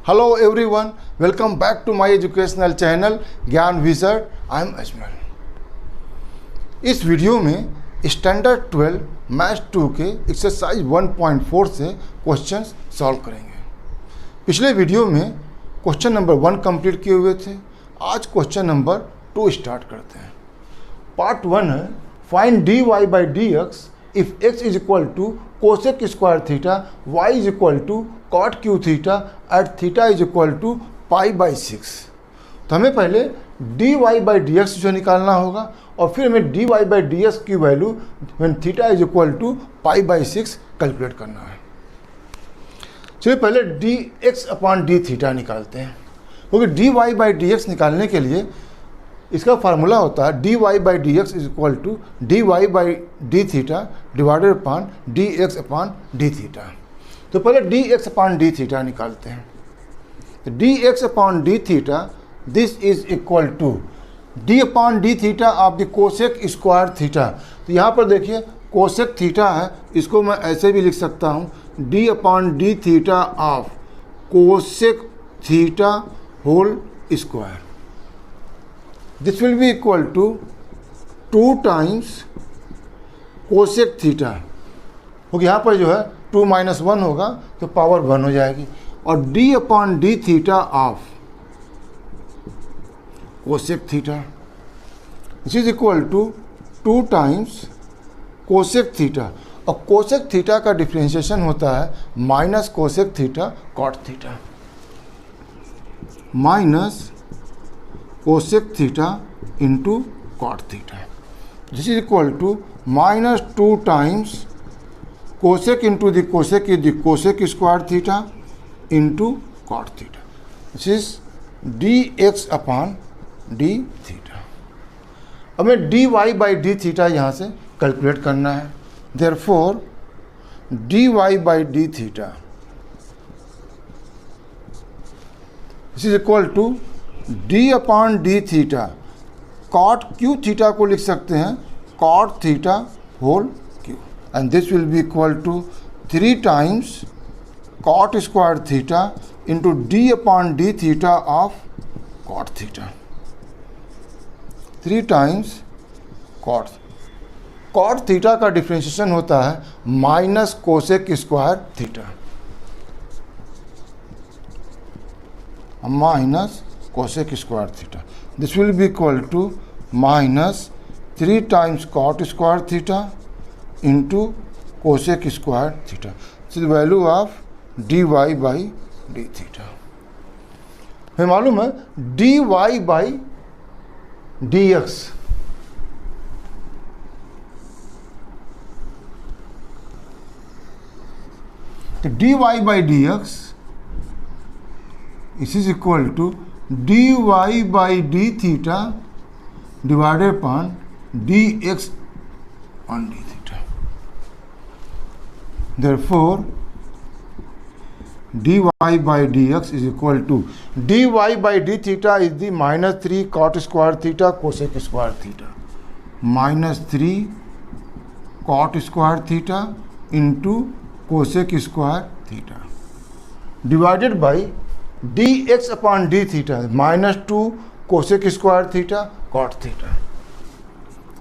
Hello everyone, welcome back to my educational channel Gyan wizard. I am Ajmal. इस video में standard 12 maths 2 के exercise 1.4 से questions solve करेंगे। पिछले वीडियो में क्वेश्चन नंबर 1 कंप्लीट किए हुए थे। आज क्वेश्चन नंबर 2 स्टार्ट करते हैं। पार्ट 1 है find dy by d x if x is equal to cosec square theta, y is equal to cot Q theta at theta is equal to pi by 6। तो हमें पहले dy by d x जो निकालना होगा और फिर हमें dy by d x की value when theta is equal to pi by 6 calculate करना है। चलिए पहले dx अपॉन डी थीटा निकालते हैं, क्योंकि dy बाई डी एक्स निकालने के लिए इसका फार्मूला होता है dy by d x is equal to dy by d theta divided upon dx upon d theta. तो पहले dx अपॉन डी थीटा निकालते हैं। तो dx upon d theta this is equal to d upon d theta of the cosec square theta. तो यहाँ पर देखिए cosec theta है, इसको मैं ऐसे भी लिख सकता हूँ d upon d theta of cosec theta whole square. This will be equal to 2 times cosec theta, क्योंकि यहाँ पर जो है 2 माइनस 1 होगा तो पावर 1 हो जाएगी, और d upon d theta of cosec theta this is equal to 2 times cosec theta. और कोसेक थीटा का डिफ्रेंशिएशन होता है minus cosec theta cot theta, minus cosec theta into cot theta. This is equal to minus 2 times cosec into the cosec is the cosec square theta into cot theta. This is dx upon d theta. अब हमें dy by d theta यहाँ से calculate करना है। Therefore dy by d theta this is equal to d upon d theta cot Q theta को लिख सकते हैं cot theta whole cube, and this will be equal to 3 times cot square theta into d upon d theta of cot theta. 3 times cot theta का differentiation होता है minus cosec square theta, minus cosec square theta. This will be equal to minus 3 times cot square theta into cosec square theta. This is value of dy by d theta. हमें मालूम है dy by d x तो dy by d x is equal to dy by d theta divided upon dx on d theta. Therefore dy by dx is equal to dy by d theta is the minus 3 cot square theta cosec square theta, minus 3 cot square theta into cosec square theta divided by dx upon d theta minus 2 cosec square theta cot theta,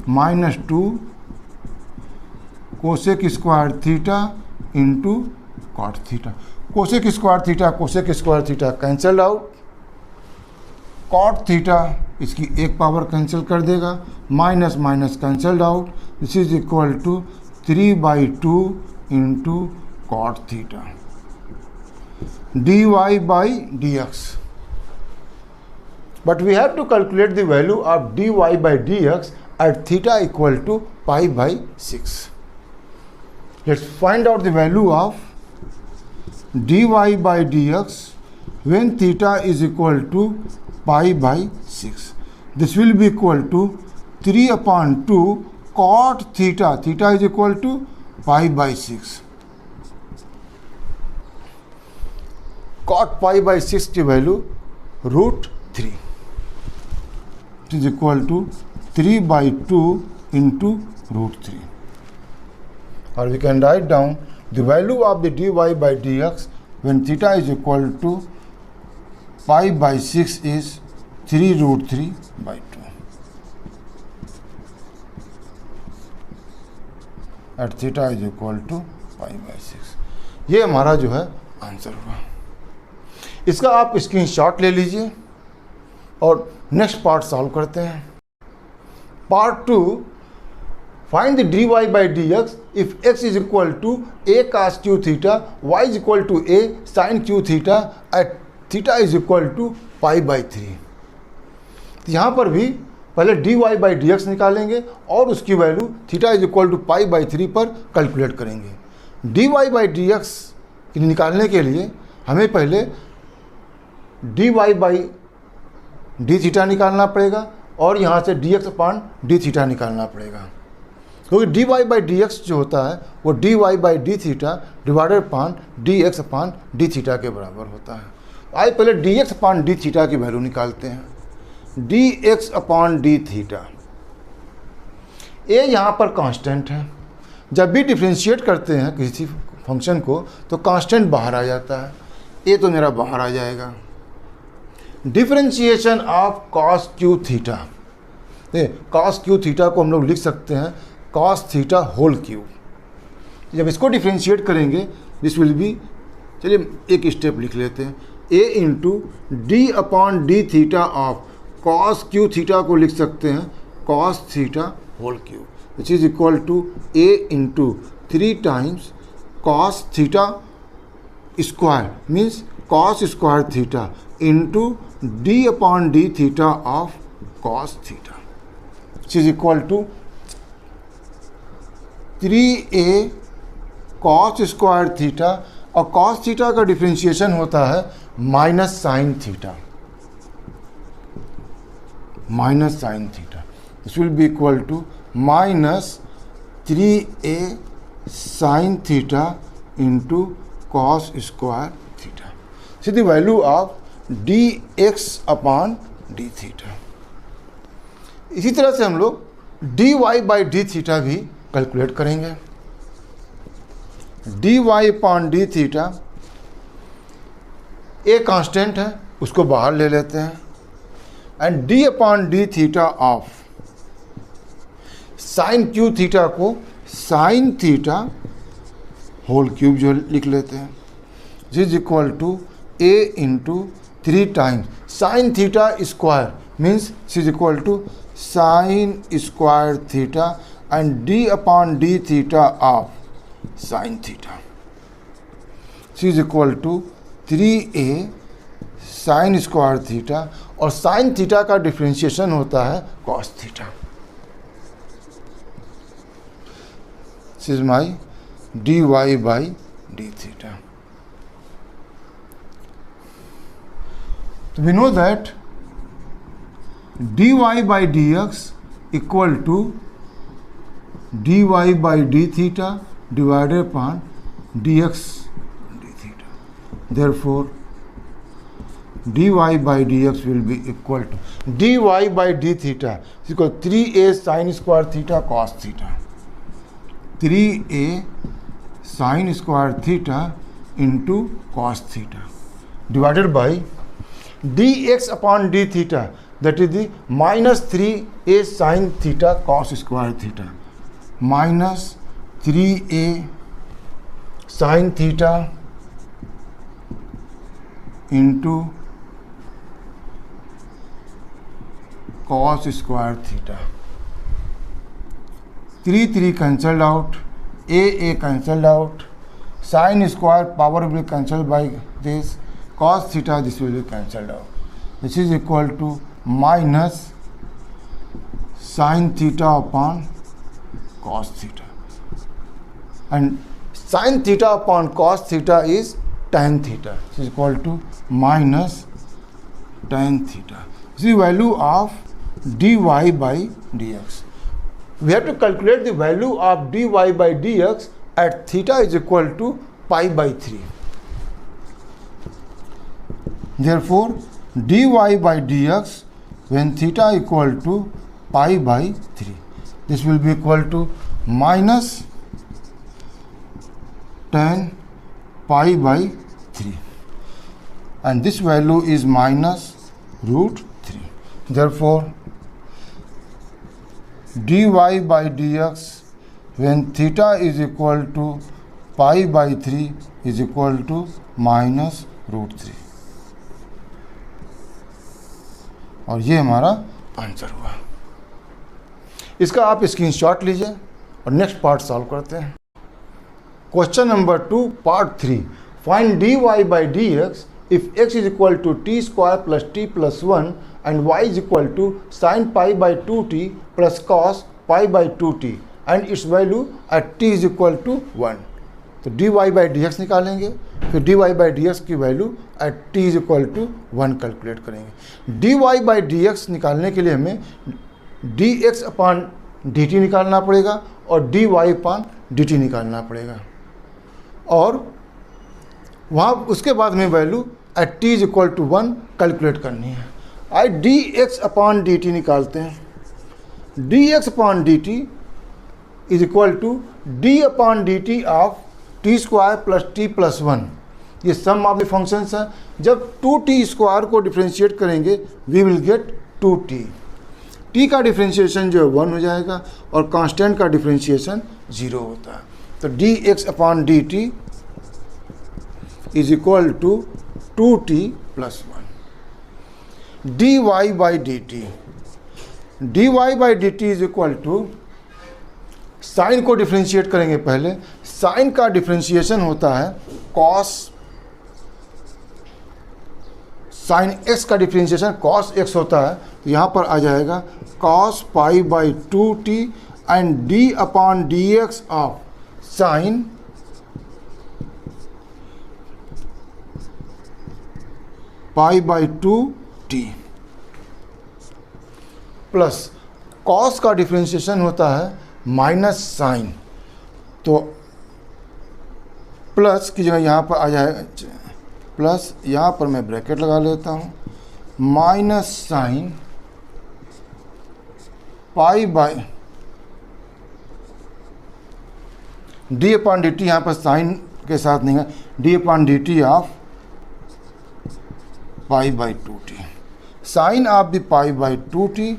minus 2 cosec square theta into cot theta. Cosec square theta cancel out, cot theta इसकी एक power cancel कर देगा, minus minus cancelled out. This is equal to 3/2 into cot theta dy by dx, but we have to calculate the value of dy by dx at theta equal to pi by 6. Let's find out the value of dy by dx when theta is equal to pi by 6. This will be equal to 3 upon 2 cot theta, theta is equal to pi by 6. Cot pi by 6 की value √3 it is equal to 3/2 into √3, और we can write down the value of the dy by dx when theta is equal to pi by 6 is 3√3/2 at theta is equal to pi by 6। ये हमारा जो है answer हुआ। इसका आप screenshot ले लीजिए और नेक्स्ट पार्ट सॉल्व करते हैं। Part 2, find the dy by dx if x is equal to a cos q theta, y is equal to a sin q theta at theta is equal to pi by 3। तो यहाँ पर भी पहले dy by dx निकालेंगे और उसकी value theta is equal to pi by 3 पर calculate करेंगे। dy by dx निकालने के लिए हमें पहले dy by d थीटा निकालना पड़ेगा और यहाँ से dx अपान d थीटा निकालना पड़ेगा, क्योंकि dy by dx जो होता है वो dy by d theta divided upon dx upon d theta के बराबर होता है। आइए पहले dx अपान d थीटा की वैल्यू निकालते हैं। dx upon d theta, a यहाँ पर कांस्टेंट है। जब भी डिफ्रेंशिएट करते हैं किसी फंक्शन को तो कांस्टेंट बाहर आ जाता है, a तो मेरा बाहर आ जाएगा। Differentiation of cos q theta, cos q theta को हम लोग लिख सकते हैं cos थीटा होल क्यूब। जब इसको डिफ्रेंशिएट करेंगे दिस विल बी, चलिए एक स्टेप लिख लेते हैं, a into d upon d theta of cos q theta को लिख सकते हैं cos theta whole cube, which is equal to a into 3 times cos theta square means cos square theta into d upon d theta of cos theta, which is equal to 3a cos square theta, और cos theta का differentiation होता है minus sine theta, minus sine theta. This will be equal to minus 3a sine theta into cos square theta. See the value of dx upon d theta. इसी तरह से हम लोग dy by d theta भी calculate करेंगे। dy upon d theta, a constant है उसको बाहर ले लेते हैं, and d upon d theta of sine cube theta को साइन थीटा होल क्यूब जो लिख लेते हैं, is equal to a into 3 times sine theta square means is equal to sine square theta and d upon d theta of sine theta, is equal to 3a sine square theta, और sine theta का differentiation होता है cos theta. This is my dy by d theta. तो we know that dy by dx equal to dy by d theta divided upon dx d theta. Therefore dy by dx will be equal to dy by d theta equal 3a sine square theta cos theta, 3a sine square theta into cos theta divided by dx upon d theta, that is the minus 3a sine theta cos square theta minus 3a sine theta into cos square theta. 3 cancelled out, a cancelled out, sine square power will be cancelled by this, cos theta this will be cancelled out, which is equal to minus sin theta upon cos theta, and sin theta upon cos theta is tan theta, which is equal to minus tan theta. This is the value of dy by dx. We have to calculate the value of dy by dx at theta is equal to pi by 3. Therefore, dy by dx when theta equal to pi by 3, this will be equal to minus tan pi by 3. and this value is minus √3. Therefore, dy by dx when theta is equal to pi by 3 is equal to minus √3, और ये हमारा answer हुआ। इसका आप screenshot लीजिए और next part solve करते हैं। Question number 2 part 3, find dy by dx if x is equal to t square plus t plus 1 and y is equal to sin pi by 2t plus cos pi by 2t and its value at t is equal to 1। तो dy by dx निकालेंगे, फिर dy by dx की value at t is equal to 1 calculate करेंगे। dy by dx निकालने के लिए हमें dx upon dt निकालना पड़ेगा और dy अपॉन dt निकालना पड़ेगा, और वहाँ उसके बाद में value at t is equal to 1 calculate करनी है। आई dx अपॉन dt निकालते हैं। dx upon dt is equal to d upon dt of t square plus t plus 1। ये सम ऑफ द फंक्शंस है। जब 2t स्क्वायर को डिफ्रेंशिएट करेंगे we will get 2t। t का डिफ्रेंशिएशन जो है 1 हो जाएगा और कांस्टेंट का डिफ्रेंशिएशन 0 होता है। तो dx upon dt is equal to 2t plus 1। dy by dt is equal to, sine को डिफ्रेंशिएट करेंगे पहले। साइन का डिफ्रेंशिएशन होता है कॉस, साइन x का डिफ्रेंशिएशन कॉस x होता है। तो यहाँ पर आ जाएगा cos pi by 2t and d upon dx of sine pi by 2t plus cos का डिफ्रेंशिएशन होता है माइनस साइन, तो प्लस की जगह यहाँ पर आ जाएगा प्लस, यहाँ पर मैं ब्रैकेट लगा लेता हूँ, minus sine pi by d upon d t, यहाँ पर साइन के साथ नहीं है, d upon d t of pi by 2t। Sine of the pi by 2t,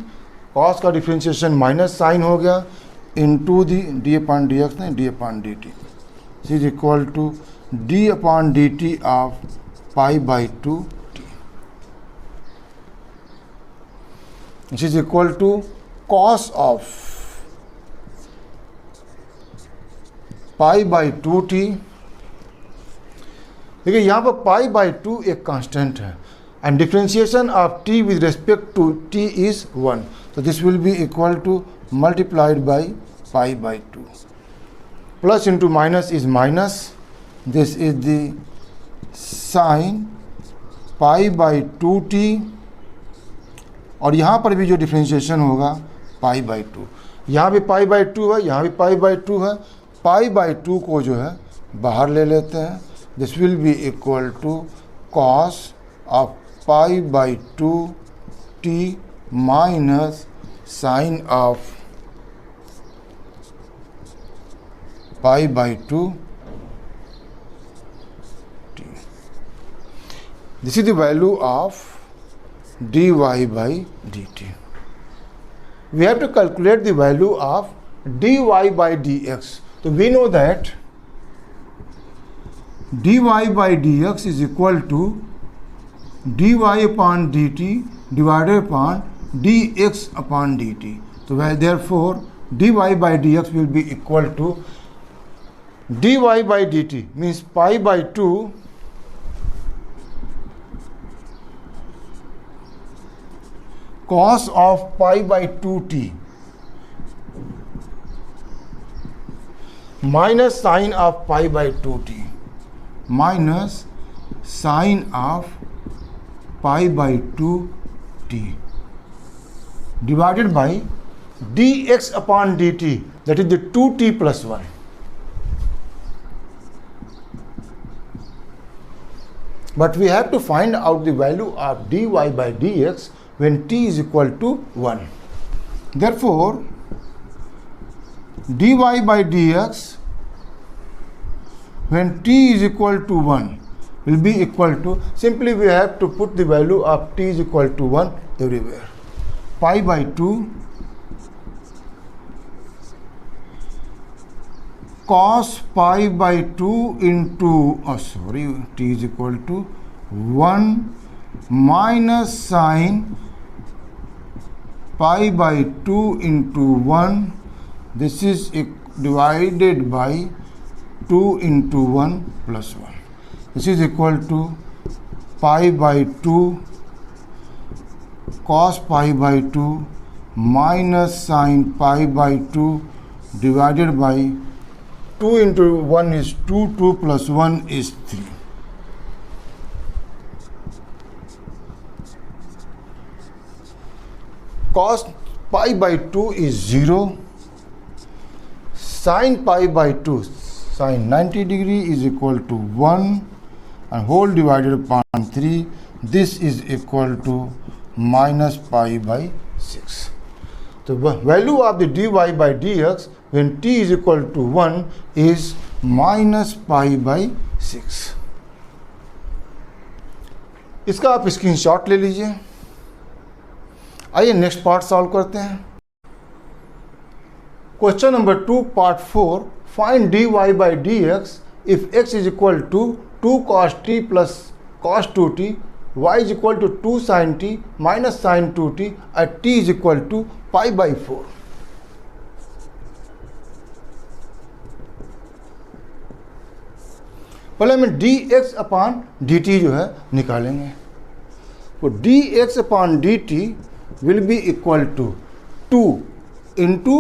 cos का डिफ्रेंशिएशन माइनस साइन हो गया into the d upon d x नहीं, d upon d t is equal to d upon d t of pi by 2t is equal to cos of pi by 2t। देखिए यहाँ पर pi by 2 एक constant है and differentiation of t with respect to t is 1, so this will be equal to multiplied by pi by 2, plus into minus is minus, this is the sin pi by 2t, और यहाँ पर भी जो differentiation होगा pi by 2, यहाँ भी pi by 2 है, यहाँ भी पाई बाई 2 है। पाई बाई 2 को जो है बाहर ले लेते हैं, this will be equal to cos of pi by 2t minus sine of pi by 2t। This is the value of dy by dt. We have to calculate the value of dy by dx. So we know that dy by dx is equal to dy upon dt divided upon dx upon dt. So therefore dy by dx will be equal to dy by dt means pi by 2 cos of pi by 2t minus sine of pi by 2t minus sine of pi by 2t divided by dx upon dt, that is the 2t plus 1. But we have to find out the value of dy by dx when t is equal to 1. Therefore, dy by dx when t is equal to 1 will be equal to, simply we have to put the value of t is equal to 1 everywhere. Pi by 2 cos pi by 2 into t is equal to 1 minus sin pi by 2 into 1. This is divided by 2 into 1 plus 1. This is equal to pi by 2 cos pi by 2 minus sin pi by 2 divided by 2 into 1 is 2, 2 plus 1 is 3. Cos pi by 2 is 0. Sin pi by 2, sin 90 degree is equal to 1 and whole divided upon 3. This is equal to minus pi by 6. The value of the dy by dx when t is equal to 1 is minus pi by 6. इसका आप screenshot ले लीजिए. आइए next part solve करते हैं. Question number 2 part 4, find dy by dx if x is equal to 2 cos t plus cos 2t, y is equal to 2 sin t minus sin 2t at t is equal to pi by 4. पहले हमें dx upon dt जो है निकालेंगे. तो dx upon dt will be equal to 2 into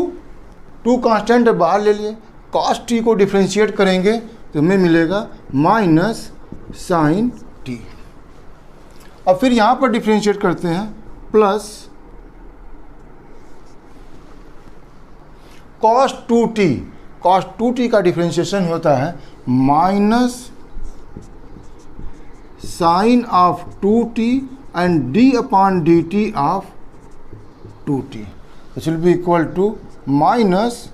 2 constant बाहर ले लिए, cos t को डिफ्रेंशिएट करेंगे तो हमें मिलेगा माइनस साइन t. अब फिर यहाँ पर डिफ्रेंशिएट करते हैं plus cos 2t. cos 2t का डिफ्रेंशिएशन होता है minus sine of 2t and d upon dt of 2t. This will be equal to minus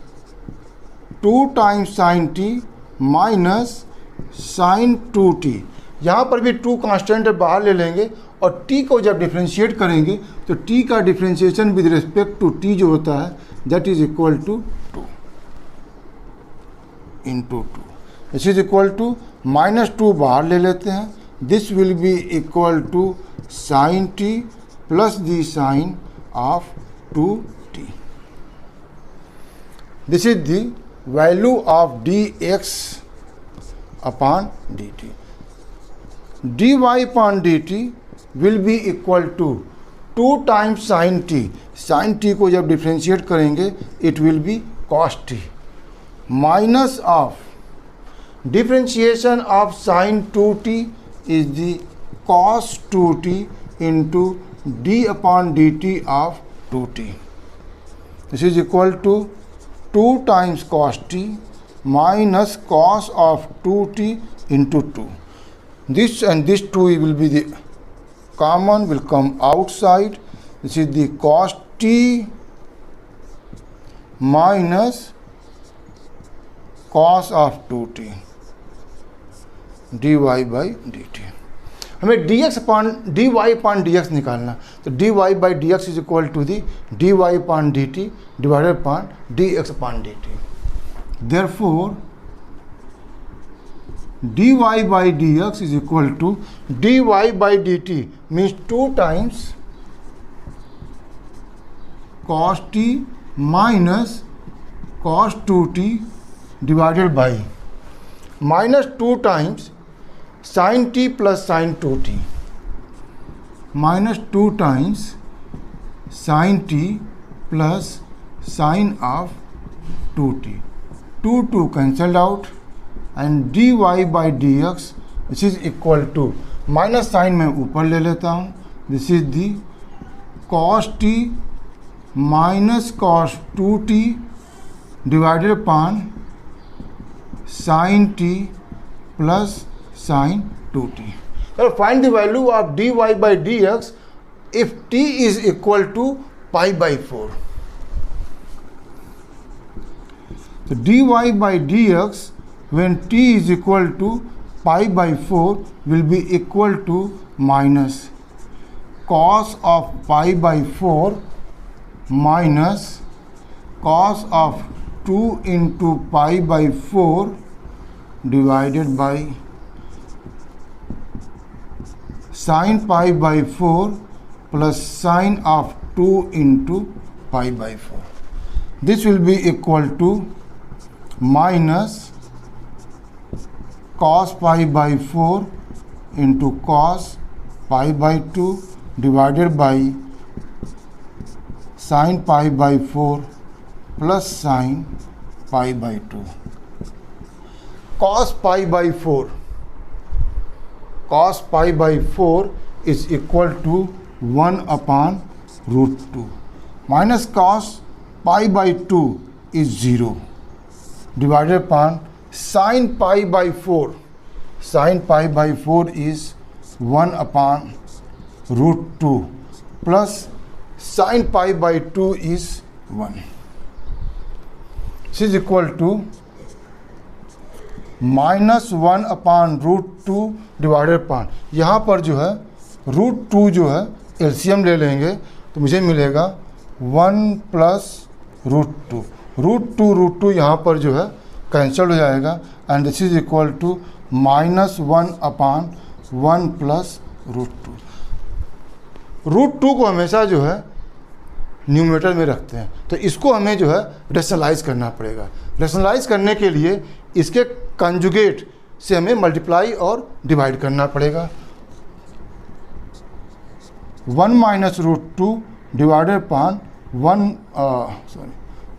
2 times sine t minus sine 2t. यहाँ पर भी 2 कांस्टेंट बाहर ले लेंगे और t को जब डिफ्रेंशिएट करेंगे तो t का differentiation with respect to t जो होता है that is equal to 2 into 2. This is equal to minus 2 बाहर ले लेते हैं. This will be equal to sine t plus the sine of 2t. This is the value of dx upon dt. dy upon dt will be equal to 2 times sin t. sin t को जब differentiate करेंगे it will be cos t minus of differentiation of sin 2t is the cos 2t into d upon dt of 2t. This is equal to 2 times cos t minus cos of 2t into 2. This and this 2 will be the common, will come outside. This is the cos t minus cos of 2t dy by dt. हमें dx upon dy upon dx निकालना. तो dy by dx is equal to the dy upon dt divided upon dx upon dt. Therefore dy by dx is equal to dy by dt means 2 times cos t minus cos 2t divided by minus 2 times sin t plus sin 2t minus 2 times sin t plus sin of 2t. 2 cancelled out and dy by dx this is equal to minus sine मैं ऊपर ले लेता हूँ. This is the cos t minus cos 2t divided upon sin t plus sin 2t. So find the value of dy by dx if t is equal to pi by 4. So dy by dx when t is equal to pi by 4 will be equal to minus cos of pi by 4 minus cos of 2 into pi by 4 divided by sin pi by 4 plus sin of 2 into pi by 4. This will be equal to minus cos pi by 4 into cos pi by 2 divided by sin pi by 4 plus sin pi by 2. Cos pi by 4 is equal to 1 upon root 2 minus cos pi by 2 is 0 divided upon sin pi by 4. Sin pi by 4 is 1 upon root 2 plus sin pi by 2 is 1. This is equal to minus 1 upon root 2 divided upon, यहाँ पर जो है root 2 जो है LCM ले लेंगे तो मुझे मिलेगा 1 प्लस रूट 2. रूट 2 यहाँ पर जो है कैंसिल हो जाएगा and this is equal to minus 1 upon 1 plus root 2. Root 2 को हमेशा जो है न्यूमरेटर में रखते हैं, तो इसको हमें जो है रेशनलाइज करना पड़ेगा. रेशनलाइज करने के लिए इसके कंजुगेट से हमें मल्टीप्लाई और डिवाइड करना पड़ेगा. 1 minus root 2 divided upon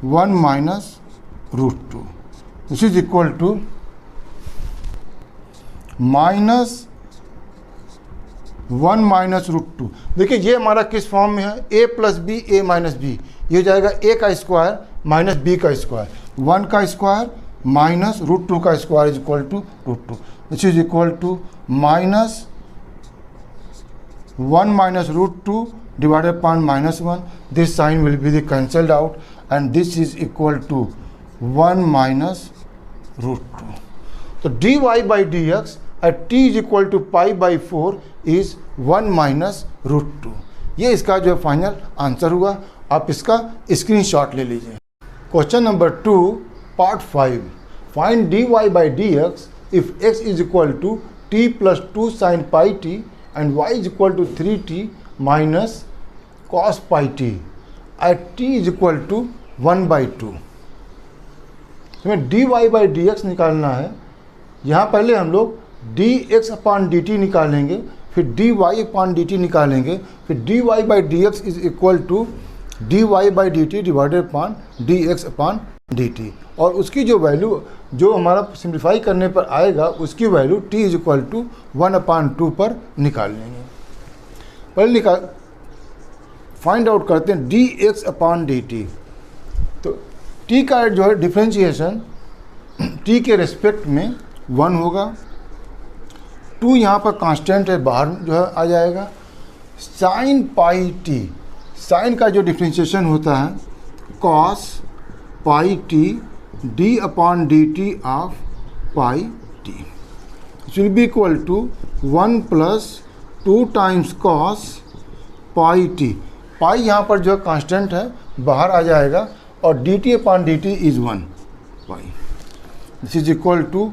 1 minus root 2. This is equal to minus 1 minus root 2. देखिए ये हमारा किस फॉर्म में है, a plus b a minus b. ये हो जाएगा a का स्क्वायर माइनस b का स्क्वायर. 1 का स्क्वायर माइनस रूट 2 का square is equal to root 2. This is equal to minus 1 minus root 2 divided upon minus 1. This sine will be the cancelled out and this is equal to 1 minus root 2. तो dy by d x at t is equal to pi by 4 is 1 minus root 2. ये इसका जो final answer हुआ. आप इसका screenshot ले लीजिए. Question number 2 part 5. Find dy by d x if x is equal to t plus 2 sine pi t and y is equal to 3t minus cos pi t at t is equal to 1/2. हमें dy by d x निकालना है. यहाँ पहले हम लोग dx upon dt निकालेंगे, फिर dy upon dt निकालेंगे, फिर dy by d x is equal to dy by d t divided upon dx upon dt. और उसकी जो वैल्यू जो हमारा सिंप्लीफाई करने पर आएगा उसकी value t is equal to 1/2 पर निकाल लेंगे. पहले फाइंड आउट करते हैं dx अपॉन dt. तो t का जो है डिफ्रेंशिएशन t के रेस्पेक्ट में 1 होगा. 2 यहाँ पर कांस्टेंट है, बाहर जो है आ जाएगा. साइन पाई टी, साइन का जो डिफ्रेंशिएशन होता है cos pi t d upon d t of pi t will be equal to 1 plus 2 times cos pi t. Pi यहाँ पर जो है कांस्टेंट है, बाहर आ जाएगा और d t upon d t is 1 pi. This is equal to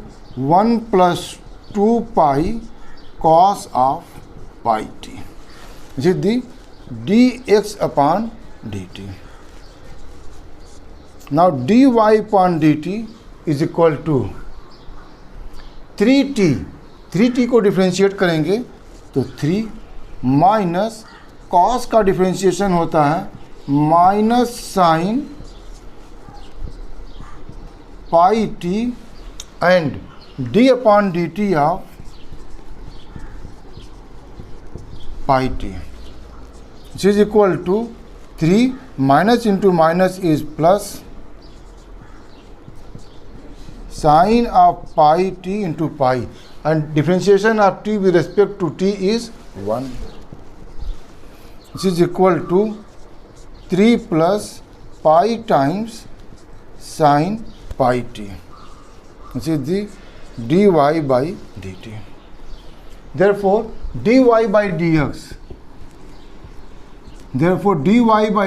1 plus 2 pi cos of pi t. This is the dx upon dt. Now dy upon dt is equal to 3t. 3t को differentiate करेंगे तो 3 minus cos का differentiation होता है minus sine pi t and d upon dt of pi t. This is equal to 3 minus into minus is plus sine of pi t into pi and differentiation of t with respect to t is 1. This is equal to 3 plus pi times sine pi t. This is the dy by dt. Therefore dy by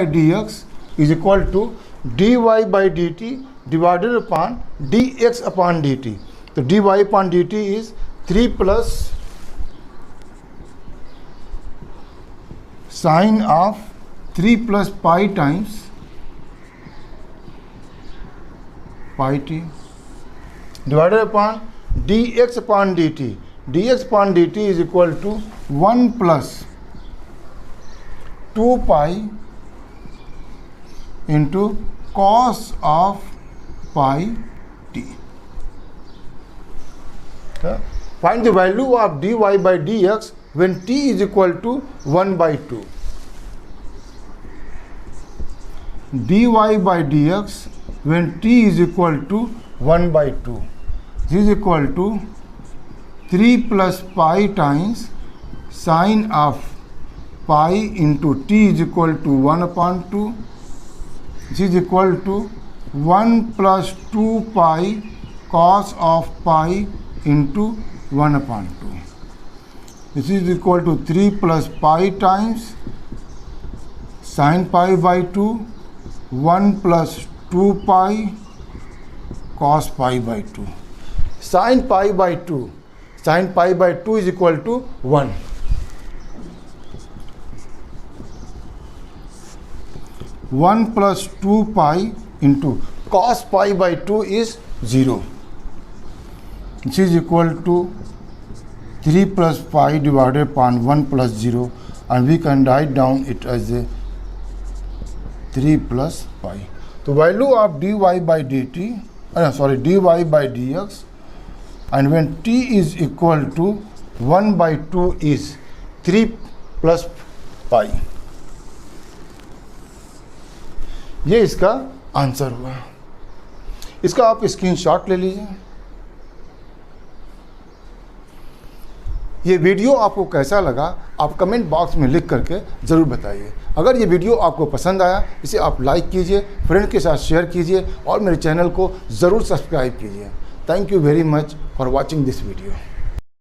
dx is equal to dy by dt divided upon dx upon dt. So dy upon dt is 3 plus sine of 3 plus pi times pi t divided upon dx upon dt. Dx upon dt is equal to 1 plus 2 pi into cos of pi t. Find the value of dy by dx when t is equal to 1 by 2. Dy by dx when t is equal to 1 by 2. This is equal to 3 plus pi times sine of pi into t is equal to 1 upon 2. This is equal to 1 plus 2 pi cos of pi into 1 upon 2. This is equal to 3 plus pi times sine pi by 2, 1 plus 2 pi cos pi by 2. Sine pi by 2 is equal to 1. 1 plus 2 pi into cos pi by 2 is 0. This is equal to 3 plus pi divided upon 1 plus 0, and we can write down it as a 3 plus pi. The value of dy by dt, dy by dx, and when t is equal to 1 by 2 is 3 plus pi. ये इसका answer हुआ. इसका आप screenshot ले लीजिए. ये video आपको कैसा लगा आप कमेंट बॉक्स में लिख करके ज़रूर बताइए. अगर ये वीडियो आपको पसंद आया इसे आप लाइक कीजिए, फ्रेंड के साथ शेयर कीजिए और मेरे चैनल को ज़रूर सब्सक्राइब कीजिए. Thank you very much for watching this video.